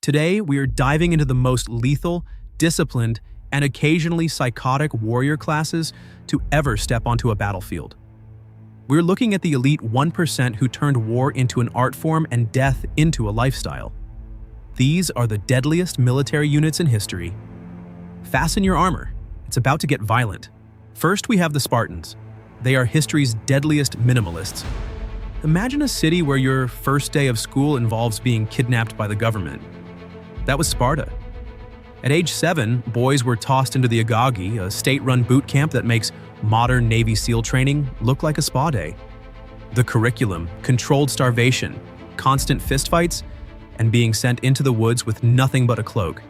Today, we are diving into the most lethal, disciplined, and occasionally psychotic warrior classes to ever step onto a battlefield. We're looking at the elite 1% who turned war into an art form and death into a lifestyle. These are the deadliest military units in history. Fasten your armor. It's about to get violent. First, we have the Spartans. They are history's deadliest minimalists. Imagine a city where your first day of school involves being kidnapped by the government. That was Sparta. At age 7, boys were tossed into the Agagi, a state-run boot camp that makes modern Navy SEAL training look like a spa day. The curriculum, controlled starvation, constant fistfights, and being sent into the woods with nothing but a cloak.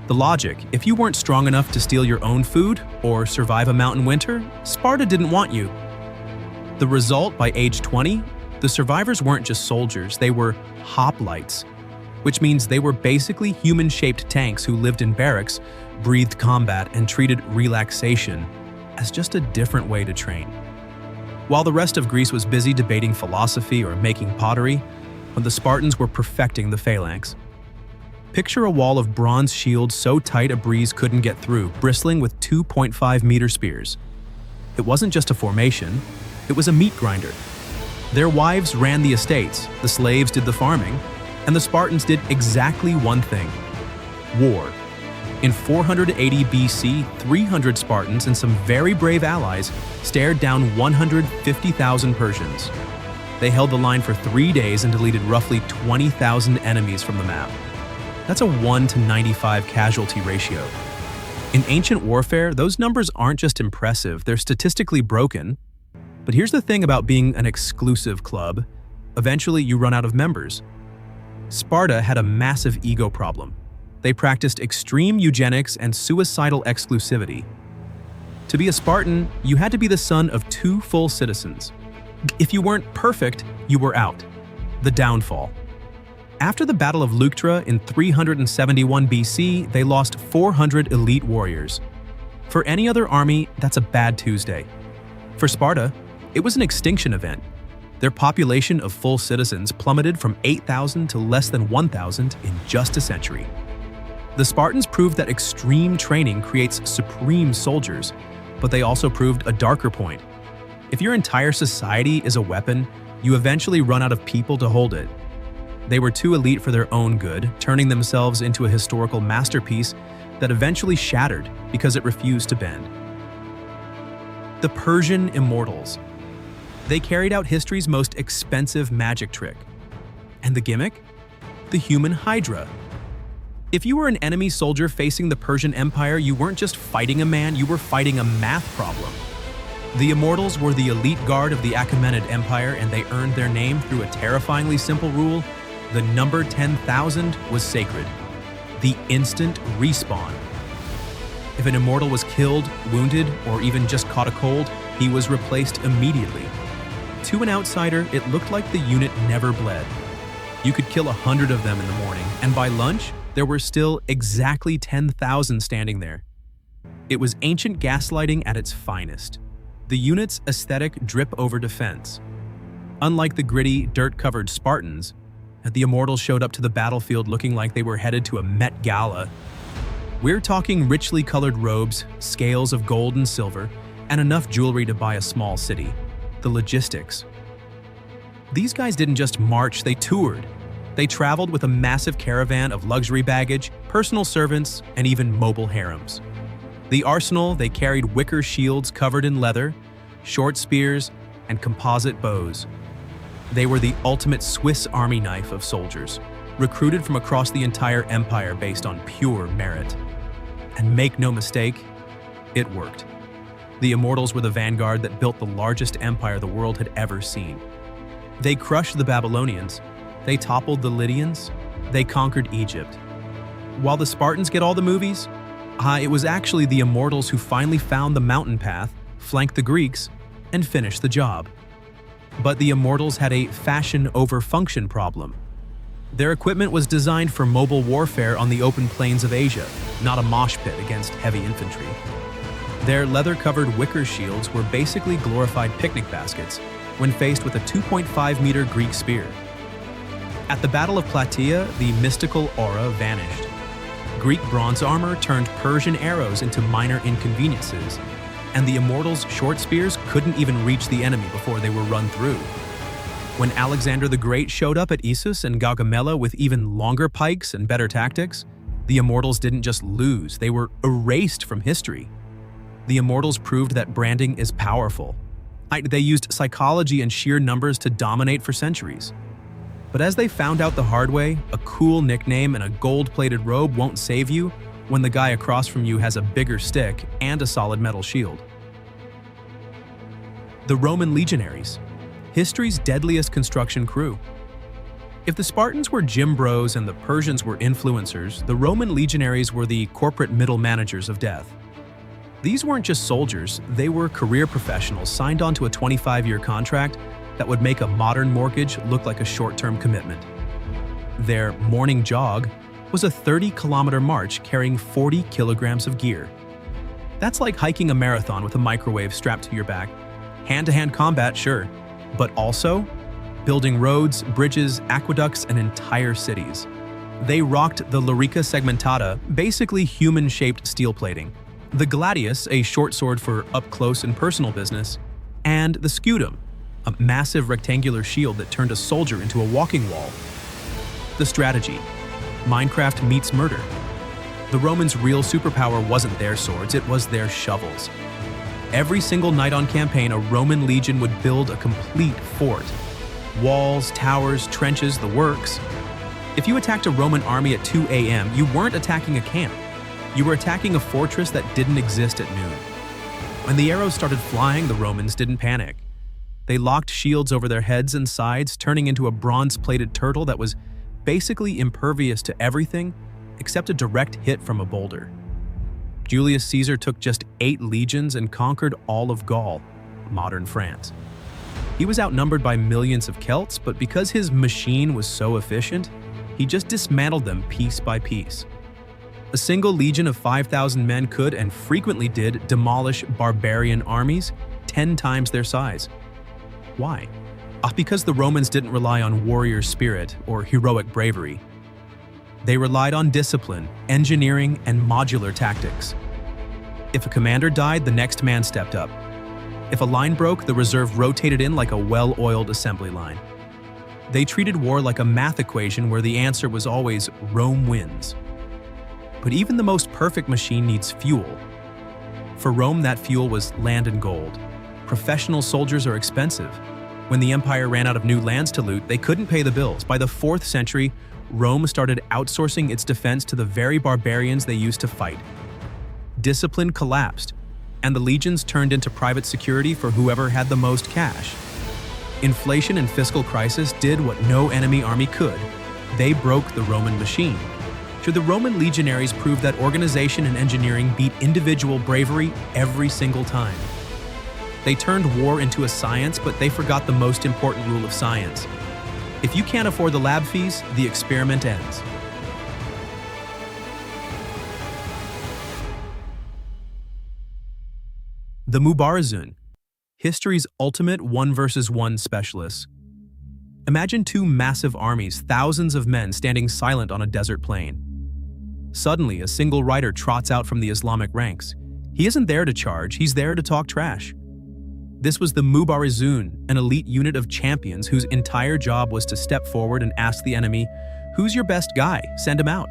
The logic: if you weren't strong enough to steal your own food or survive a mountain winter, Sparta didn't want you. The result, by age 20, the survivors weren't just soldiers, they were hoplites, which means they were basically human-shaped tanks who lived in barracks, breathed combat, and treated relaxation as just a different way to train. While the rest of Greece was busy debating philosophy or making pottery, the Spartans were perfecting the phalanx. Picture a wall of bronze shields so tight a breeze couldn't get through, bristling with 2.5-meter spears. It wasn't just a formation, it was a meat grinder. Their wives ran the estates, the slaves did the farming, and the Spartans did exactly one thing: war. In 480 BC, 300 Spartans and some very brave allies stared down 150,000 Persians. They held the line for 3 days and deleted roughly 20,000 enemies from the map. That's a 1 to 95 casualty ratio. In ancient warfare, those numbers aren't just impressive, they're statistically broken. But here's the thing about being an exclusive club: eventually you run out of members. Sparta had a massive ego problem. They practiced extreme eugenics and suicidal exclusivity. To be a Spartan, you had to be the son of 2 full citizens. If you weren't perfect, you were out. The downfall. After the Battle of Leuctra in 371 BC, they lost 400 elite warriors. For any other army, that's a bad Tuesday. For Sparta, it was an extinction event. Their population of full citizens plummeted from 8,000 to less than 1,000 in just a century. The Spartans proved that extreme training creates supreme soldiers, but they also proved a darker point. If your entire society is a weapon, you eventually run out of people to hold it. They were too elite for their own good, turning themselves into a historical masterpiece that eventually shattered because it refused to bend. The Persian Immortals. They carried out history's most expensive magic trick. And the gimmick? The human Hydra. If you were an enemy soldier facing the Persian Empire, you weren't just fighting a man, you were fighting a math problem. The Immortals were the elite guard of the Achaemenid Empire, and they earned their name through a terrifyingly simple rule: the number 10,000 was sacred. The instant respawn. If an Immortal was killed, wounded, or even just caught a cold, he was replaced immediately. To an outsider, it looked like the unit never bled. You could kill 100 of them in the morning, and by lunch, there were still exactly 10,000 standing there. It was ancient gaslighting at its finest. The unit's aesthetic drip over defense. Unlike the gritty, dirt-covered Spartans, the Immortals showed up to the battlefield looking like they were headed to a Met Gala. We're talking richly colored robes, scales of gold and silver, and enough jewelry to buy a small city. The logistics. These guys didn't just march, they toured. They traveled with a massive caravan of luxury baggage, personal servants, and even mobile harems. The arsenal: they carried wicker shields covered in leather, short spears, and composite bows. They were the ultimate Swiss Army knife of soldiers, recruited from across the entire empire based on pure merit. And make no mistake, it worked. The Immortals were the vanguard that built the largest empire the world had ever seen. They crushed the Babylonians, they toppled the Lydians, they conquered Egypt. While the Spartans get all the movies, it was actually the Immortals who finally found the mountain path, flanked the Greeks, and finished the job. But the Immortals had a fashion over function problem. Their equipment was designed for mobile warfare on the open plains of Asia, not a mosh pit against heavy infantry. Their leather-covered wicker shields were basically glorified picnic baskets when faced with a 2.5-meter Greek spear. At the Battle of Plataea, the mystical aura vanished. Greek bronze armor turned Persian arrows into minor inconveniences, and the immortals' short spears couldn't even reach the enemy before they were run through. When Alexander the Great showed up at Issus and Gaugamela with even longer pikes and better tactics, the immortals didn't just lose, they were erased from history. The immortals proved that branding is powerful. They used psychology and sheer numbers to dominate for centuries. But as they found out the hard way, a cool nickname and a gold-plated robe won't save you when the guy across from you has a bigger stick and a solid metal shield. The Roman Legionaries, history's deadliest construction crew. If the Spartans were gym bros and the Persians were influencers, the Roman Legionaries were the corporate middle managers of death. These weren't just soldiers, they were career professionals signed onto a 25-year contract that would make a modern mortgage look like a short-term commitment. Their morning jog was a 30-kilometer march carrying 40 kilograms of gear. That's like hiking a marathon with a microwave strapped to your back. Hand-to-hand combat, sure, but also building roads, bridges, aqueducts, and entire cities. They rocked the Larica segmentata, basically human-shaped steel plating, the gladius, a short sword for up-close and personal business, and the scutum, a massive rectangular shield that turned a soldier into a walking wall. The strategy: Minecraft meets murder. The Romans' real superpower wasn't their swords, it was their shovels. Every single night on campaign, a Roman legion would build a complete fort. Walls, towers, trenches, the works. If you attacked a Roman army at 2 a.m., you weren't attacking a camp. You were attacking a fortress that didn't exist at noon. When the arrows started flying, the Romans didn't panic. They locked shields over their heads and sides, turning into a bronze-plated turtle that was basically impervious to everything except a direct hit from a boulder. Julius Caesar took just 8 legions and conquered all of Gaul, modern France. He was outnumbered by millions of Celts, but because his machine was so efficient, he just dismantled them piece by piece. A single legion of 5,000 men could, and frequently did, demolish barbarian armies 10 times their size. Why? Because the Romans didn't rely on warrior spirit or heroic bravery. They relied on discipline, engineering, and modular tactics. If a commander died, the next man stepped up. If a line broke, the reserve rotated in like a well-oiled assembly line. They treated war like a math equation where the answer was always Rome wins. But even the most perfect machine needs fuel. For Rome, that fuel was land and gold. Professional soldiers are expensive. When the empire ran out of new lands to loot, they couldn't pay the bills. By the 4th century, Rome started outsourcing its defense to the very barbarians they used to fight. Discipline collapsed, and the legions turned into private security for whoever had the most cash. Inflation and fiscal crisis did what no enemy army could. They broke the Roman machine. Should the Roman legionaries prove that organization and engineering beat individual bravery every single time? They turned war into a science, but they forgot the most important rule of science. If you can't afford the lab fees, the experiment ends. The Mubarizun, history's ultimate 1 versus 1 specialists. Imagine 2 massive armies, thousands of men standing silent on a desert plain. Suddenly, a single rider trots out from the Islamic ranks. He isn't there to charge, he's there to talk trash. This was the Mubarizun, an elite unit of champions whose entire job was to step forward and ask the enemy, "Who's your best guy? Send him out."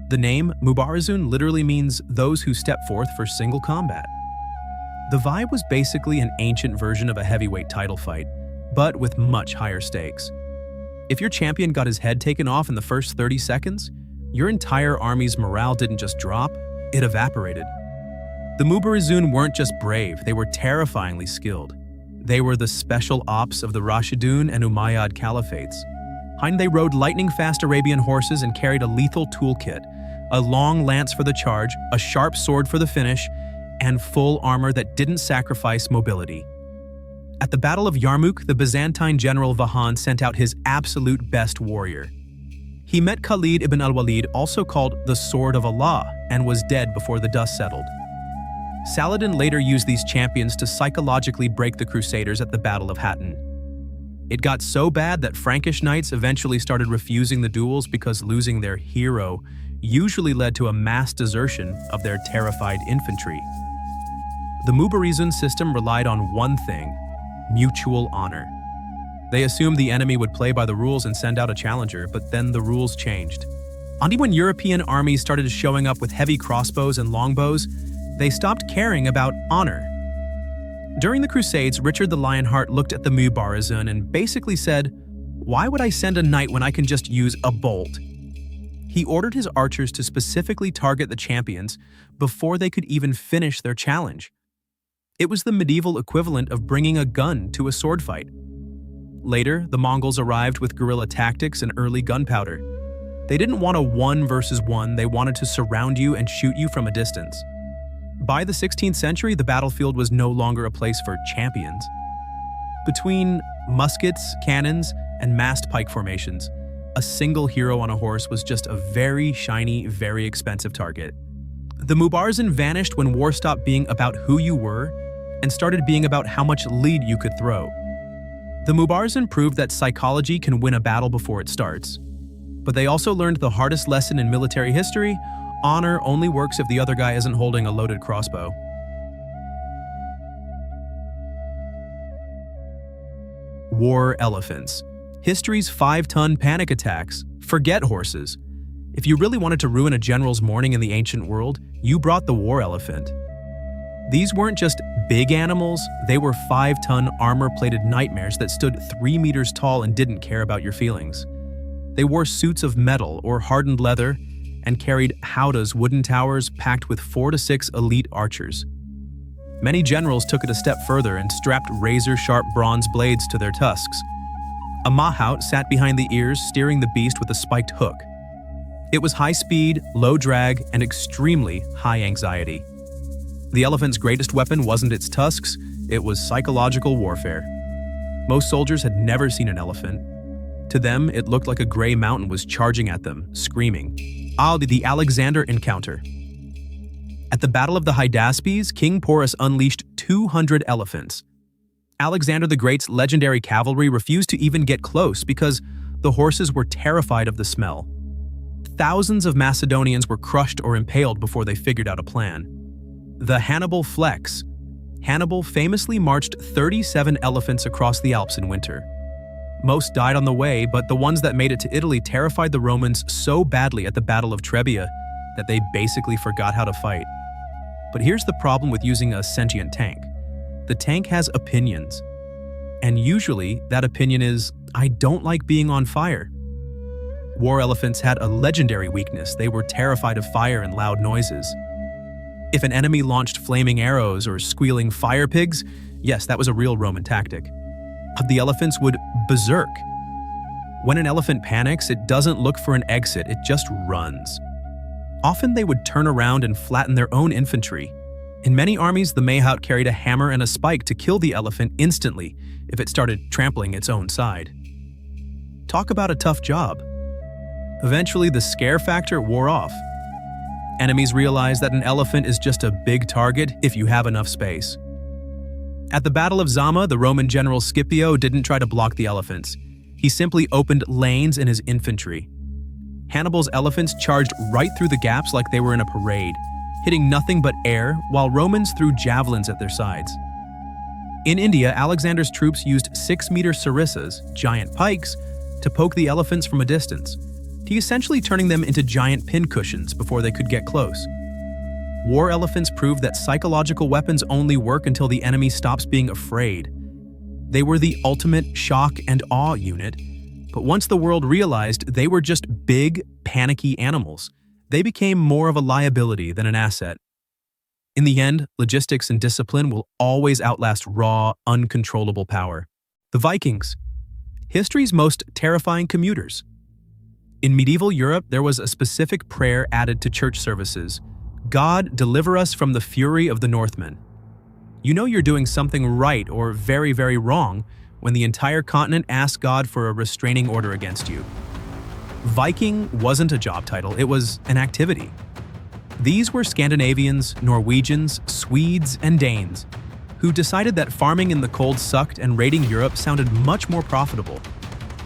The name Mubarizun literally means those who step forth for single combat. The vibe was basically an ancient version of a heavyweight title fight, but with much higher stakes. If your champion got his head taken off in the first 30 seconds, your entire army's morale didn't just drop, it evaporated. The Mubarizun weren't just brave, they were terrifyingly skilled. They were the special ops of the Rashidun and Umayyad caliphates. They rode lightning-fast Arabian horses and carried a lethal toolkit, a long lance for the charge, a sharp sword for the finish, and full armor that didn't sacrifice mobility. At the Battle of Yarmouk, the Byzantine general Vahan sent out his absolute best warrior. He met Khalid ibn al-Walid, also called the Sword of Allah, and was dead before the dust settled. Saladin later used these champions to psychologically break the Crusaders at the Battle of Hattin. It got so bad that Frankish knights eventually started refusing the duels because losing their hero usually led to a mass desertion of their terrified infantry. The Mubarizun system relied on one thing: mutual honor. They assumed the enemy would play by the rules and send out a challenger, but then the rules changed. Only when European armies started showing up with heavy crossbows and longbows, they stopped caring about honor. During the Crusades, Richard the Lionheart looked at the Mubarizun and basically said, "Why would I send a knight when I can just use a bolt?" He ordered his archers to specifically target the champions before they could even finish their challenge. It was the medieval equivalent of bringing a gun to a sword fight. Later, the Mongols arrived with guerrilla tactics and early gunpowder. They didn't want a 1 versus 1, they wanted to surround you and shoot you from a distance. By the 16th century, the battlefield was no longer a place for champions. Between muskets, cannons, and massed pike formations, a single hero on a horse was just a very shiny, very expensive target. The Mubarizun vanished when war stopped being about who you were and started being about how much lead you could throw. The Mubarizun proved that psychology can win a battle before it starts. But they also learned the hardest lesson in military history: honor only works if the other guy isn't holding a loaded crossbow. War elephants. History's 5-ton panic attacks. Forget horses. If you really wanted to ruin a general's morning in the ancient world, you brought the war elephant. These weren't just big animals, they were 5-ton armor-plated nightmares that stood 3 meters tall and didn't care about your feelings. They wore suits of metal or hardened leather and carried howdahs, wooden towers packed with 4 to 6 elite archers. Many generals took it a step further and strapped razor-sharp bronze blades to their tusks. A mahout sat behind the ears, steering the beast with a spiked hook. It was high speed, low drag, and extremely high anxiety. The elephant's greatest weapon wasn't its tusks, it was psychological warfare. Most soldiers had never seen an elephant. To them, it looked like a gray mountain was charging at them, screaming. The Alexander encounter. At the Battle of the Hydaspes, King Porus unleashed 200 elephants. Alexander the Great's legendary cavalry refused to even get close because the horses were terrified of the smell. Thousands of Macedonians were crushed or impaled before they figured out a plan. The Hannibal Flex. Hannibal famously marched 37 elephants across the Alps in winter. Most died on the way, but the ones that made it to Italy terrified the Romans so badly at the Battle of Trebia that they basically forgot how to fight. But here's the problem with using a sentient tank. The tank has opinions. And usually, that opinion is, "I don't like being on fire." War elephants had a legendary weakness. They were terrified of fire and loud noises. If an enemy launched flaming arrows or squealing fire pigs, yes, that was a real Roman tactic. The elephants would berserk. When an elephant panics, it doesn't look for an exit, it just runs. Often they would turn around and flatten their own infantry. In many armies, the mahout carried a hammer and a spike to kill the elephant instantly if it started trampling its own side. Talk about a tough job. Eventually, the scare factor wore off. Enemies realized that an elephant is just a big target if you have enough space. At the Battle of Zama, the Roman general Scipio didn't try to block the elephants. He simply opened lanes in his infantry. Hannibal's elephants charged right through the gaps like they were in a parade, hitting nothing but air, while Romans threw javelins at their sides. In India, Alexander's troops used 6-meter sarissas, giant pikes, to poke the elephants from a distance, essentially turning them into giant pincushions before they could get close. War elephants proved that psychological weapons only work until the enemy stops being afraid. They were the ultimate shock and awe unit, but once the world realized they were just big, panicky animals, they became more of a liability than an asset. In the end, logistics and discipline will always outlast raw, uncontrollable power. The Vikings, history's most terrifying commuters. In medieval Europe, there was a specific prayer added to church services: "God, deliver us from the fury of the Northmen." You know you're doing something right or very, very wrong when the entire continent asks God for a restraining order against you. Viking wasn't a job title, it was an activity. These were Scandinavians, Norwegians, Swedes, and Danes, who decided that farming in the cold sucked and raiding Europe sounded much more profitable.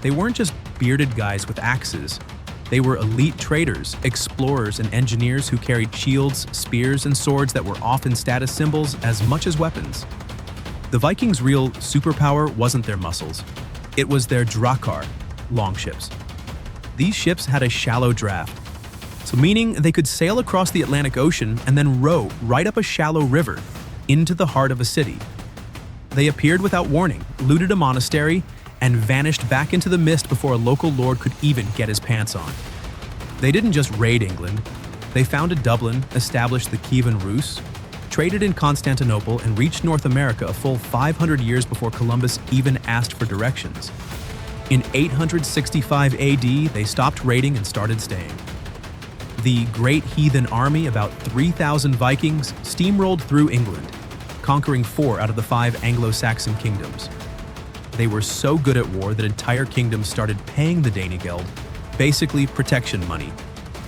They weren't just bearded guys with axes. They were elite traders, explorers, and engineers who carried shields, spears, and swords that were often status symbols as much as weapons. The Vikings' real superpower wasn't their muscles. It was their drakar, longships. These ships had a shallow draft, so meaning they could sail across the Atlantic Ocean and then row right up a shallow river into the heart of a city. They appeared without warning, looted a monastery, and vanished back into the mist before a local lord could even get his pants on. They didn't just raid England. They founded Dublin, established the Kievan Rus, traded in Constantinople, and reached North America a full 500 years before Columbus even asked for directions. In 865 AD, they stopped raiding and started staying. The Great Heathen Army, about 3,000 Vikings, steamrolled through England, conquering 4 out of the 5 Anglo-Saxon kingdoms. They were so good at war that entire kingdoms started paying the Danegeld, basically protection money,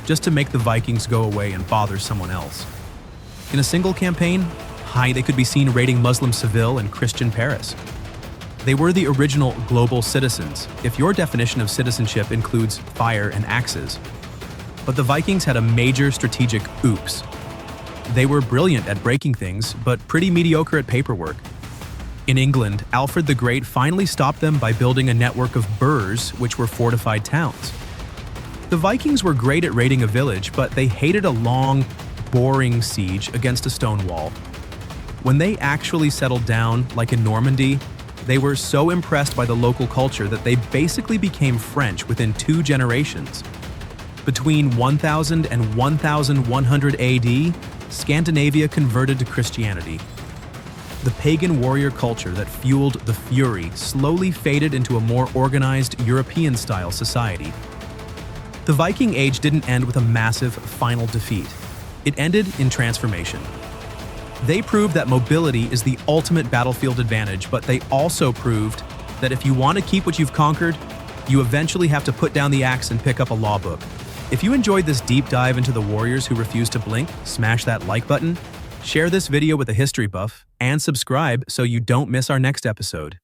just to make the Vikings go away and bother someone else. In a single campaign, they could be seen raiding Muslim Seville and Christian Paris. They were the original global citizens, if your definition of citizenship includes fire and axes. But the Vikings had a major strategic oops. They were brilliant at breaking things, but pretty mediocre at paperwork. In England, Alfred the Great finally stopped them by building a network of burhs, which were fortified towns. The Vikings were great at raiding a village, but they hated a long, boring siege against a stone wall. When they actually settled down, like in Normandy, they were so impressed by the local culture that they basically became French within 2 generations. Between 1000 and 1100 AD, Scandinavia converted to Christianity. The pagan warrior culture that fueled the fury slowly faded into a more organized European-style society. The Viking Age didn't end with a massive final defeat. It ended in transformation. They proved that mobility is the ultimate battlefield advantage, but they also proved that if you want to keep what you've conquered, you eventually have to put down the axe and pick up a law book. If you enjoyed this deep dive into the warriors who refused to blink, smash that like button, share this video with a history buff, and subscribe so you don't miss our next episode.